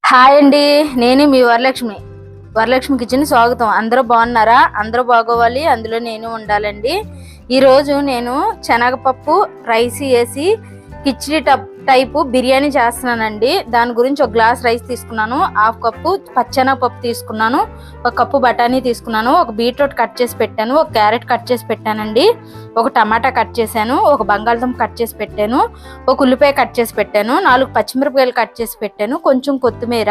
Hi అండి, నేను మీ Varalakshmi. Varalakshmi kitchen స్వాగతం. అందరూ బాగున్నారా? అందరూ బాగోవాలి, అందులో నేను ఉండాలండి. ఈరోజు నేను శనగపప్పు రైస్ వేసి కిచిడి టైపు బిర్యానీ చేస్తున్నానండి. దాని గురించి ఒక గ్లాస్ రైస్ తీసుకున్నాను, హాఫ్ కప్పు పచ్చెనగపప్పు తీసుకున్నాను, ఒక కప్పు బఠానీ తీసుకున్నాను, ఒక బీట్రూట్ కట్ చేసి పెట్టాను, ఒక క్యారెట్ కట్ చేసి పెట్టానండి, ఒక టమాటా కట్ చేశాను, ఒక బంగాళదుంప కట్ చేసి పెట్టాను, ఒక ఉల్లిపాయ కట్ చేసి పెట్టాను, 4 పచ్చిమిరపకాయలు కట్ చేసి పెట్టాను, కొంచెం కొత్తిమీర,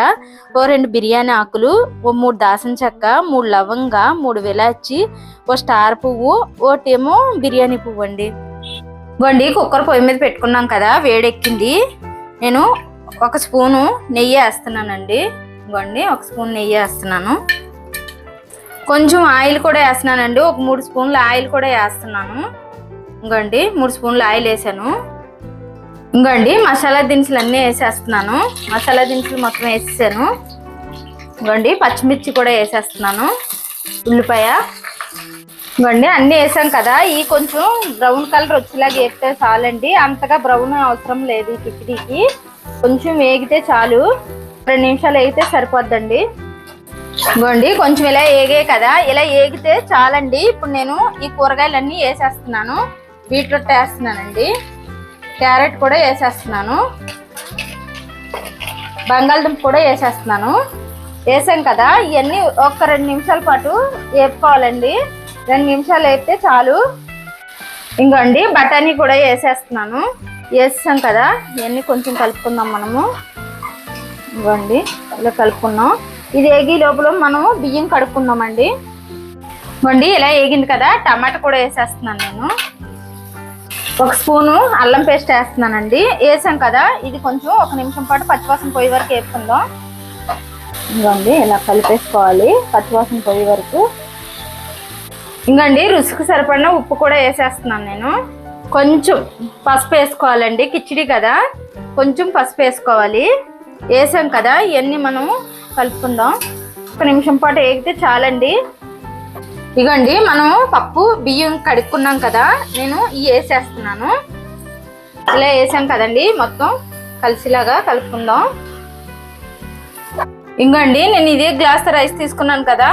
ఓ 2 బిర్యానీ ఆకులు, ఓ 3 దాల్చిన చెక్క, 3 లవంగ, 3 విలాచి, ఓ స్టార్ పువ్వు, ఓటేమో బిర్యానీ పువ్వు అండి. ఇవ్వండి, కుక్కర్ పొయ్యి మీద పెట్టుకున్నాం కదా, వేడెక్కింది. నేను ఒక స్పూను నెయ్యి వేస్తున్నానండి. ఇవ్వండి, ఒక స్పూన్ నెయ్యి వేస్తున్నాను. కొంచెం ఆయిల్ కూడా వేస్తున్నానండి, ఒక 3 స్పూన్ల ఆయిల్ కూడా వేస్తున్నాను. ఇంకోండి 3 స్పూన్ల ఆయిల్ వేసాను. ఇంకోండి మసాలా దినుసులు అన్నీ వేసేస్తున్నాను. మసాలా దినుసులు మొత్తం వేసేసాను. ఇంకోండి పచ్చిమిర్చి కూడా వేసేస్తున్నాను, ఉల్లిపాయ. ఇవ్వండి అన్నీ వేసాం కదా, ఈ కొంచెం బ్రౌన్ కలర్ వచ్చేలాగా వేస్తే చాలండి. అంతగా బ్రౌన్ అవసరం లేదు ఈ కిచిడికి. కొంచెం వేగితే చాలు, 2 నిమిషాలు వేగితే సరిపోద్దండి. ఇవ్వండి కొంచెం ఇలా వేగాయి కదా, ఇలా వేగితే చాలండి. ఇప్పుడు నేను ఈ కూరగాయలన్నీ వేసేస్తున్నాను. బీట్రూట్ వేస్తున్నానండి, క్యారెట్ కూడా వేసేస్తున్నాను, బంగాళదుంప కూడా వేసేస్తున్నాను. వేసాం కదా, ఇవన్నీ ఒక 2 నిమిషాల పాటు వేపుకోవాలండి. 2 నిమిషాలు వేపితే చాలు. ఇంకోండి బఠానీ కూడా వేసేస్తున్నాను. వేసాం కదా, ఇవన్నీ కొంచెం కలుపుకుందాం మనము. ఇవ్వండి ఇలా కలుపుకున్నాం. ఇది వేగి లోపల మనము బియ్యం కడుక్కుందామండి. ఇవ్వండి ఇలా వేగింది కదా, టమాటా కూడా వేసేస్తున్నాను నేను. ఒక స్పూను అల్లం పేస్ట్ వేస్తున్నానండి. వేసాం కదా, ఇది కొంచెం 1 నిమిషం పాటు పచ్చివాసన పోయే వరకు వేపుకుందాం. ఇవ్వండి ఇలా కలిపేసుకోవాలి పచ్చివాసన పోయే వరకు. ఇంకండి రుచికి సరిపడిన ఉప్పు కూడా వేసేస్తున్నాను నేను. కొంచెం పసుపు వేసుకోవాలండి, కిచిడి కదా, కొంచెం పసుపు వేసుకోవాలి. వేసాం కదా, ఇవన్నీ మనం కలుపుకుందాం. 1 నిమిషం పాటు వేగితే చాలండి. ఇగండి మనం పప్పు బియ్యం కడుక్కున్నాం కదా, నేను ఇవి వేసేస్తున్నాను. ఇలా వేసాం కదండి, మొత్తం కలిసిలాగా కలుపుకుందాం. ఇంకండి నేను ఇదే గ్లాస్ రైస్ తీసుకున్నాను కదా,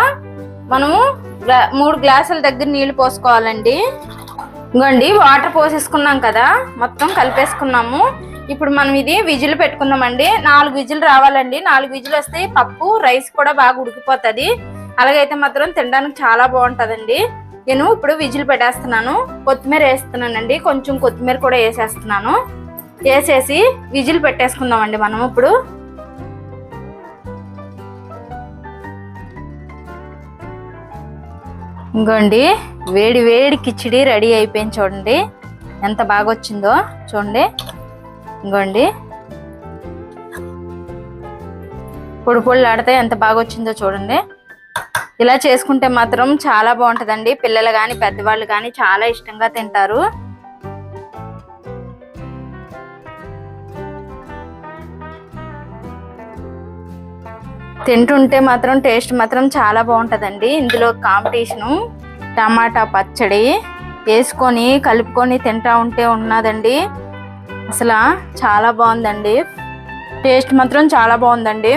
మనము 3 గ్లాసుల దగ్గర నీళ్లు పోసుకోవాలండి. ఇంకోండి వాటర్ పోసేసుకున్నాం కదా, మొత్తం కలిపేసుకున్నాము. ఇప్పుడు మనం ఇది విజిల్ పెట్టుకుందామండి. 4 విజిల్ రావాలండి. 4 విజిల్ వస్తే పప్పు రైస్ కూడా బాగా ఉడికిపోతుంది. అలాగైతే మాత్రం తినడానికి చాలా బాగుంటుందండి. నేను ఇప్పుడు విజిల్ పెట్టేస్తున్నాను. కొత్తిమీర వేస్తున్నానండి, కొంచెం కొత్తిమీర కూడా వేసేస్తున్నాను. వేసేసి విజిల్ పెట్టేసుకుందామండి మనం ఇప్పుడు. ఇంకోండి వేడి వేడి కిచిడి రెడీ అయిపోయింది. చూడండి ఎంత బాగా వచ్చిందో చూడండి. ఇంకోండి పొడి పొడి ఆడితే ఎంత బాగా వచ్చిందో చూడండి. ఇలా చేసుకుంటే మాత్రం చాలా బాగుంటుందండి. పిల్లలు కానీ పెద్దవాళ్ళు కానీ చాలా ఇష్టంగా తింటారు. తింటుంటే మాత్రం టేస్ట్ మాత్రం చాలా బాగుంటుందండి. ఇందులో కాంబినేషను టమాటా పచ్చడి వేసుకొని కలుపుకొని తింటా ఉంటే ఉన్నదండి, అసలు చాలా బాగుందండి. టేస్ట్ మాత్రం చాలా బాగుందండి.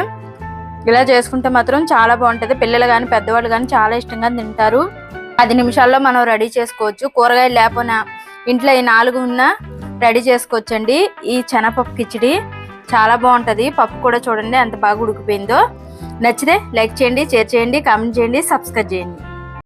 ఇలా చేసుకుంటే మాత్రం చాలా బాగుంటుంది. పిల్లలు కానీ పెద్దవాళ్ళు కానీ చాలా ఇష్టంగా తింటారు. 10 నిమిషాల్లో మనం రెడీ చేసుకోవచ్చు. కూరగాయలు లేకపోయినా ఇంట్లో ఈ 4 ఉన్నా రెడీ చేసుకోవచ్చండి. ఈ శనగపప్పు కిచిడి చాలా బాగుంటుంది. పప్పు కూడా చూడండి ఎంత బాగా ఉడికిపోయిందో. నచ్చితే లైక్ చేయండి, షేర్ చేయండి, కామెంట్ చేయండి, సబ్స్క్రైబ్ చేయండి.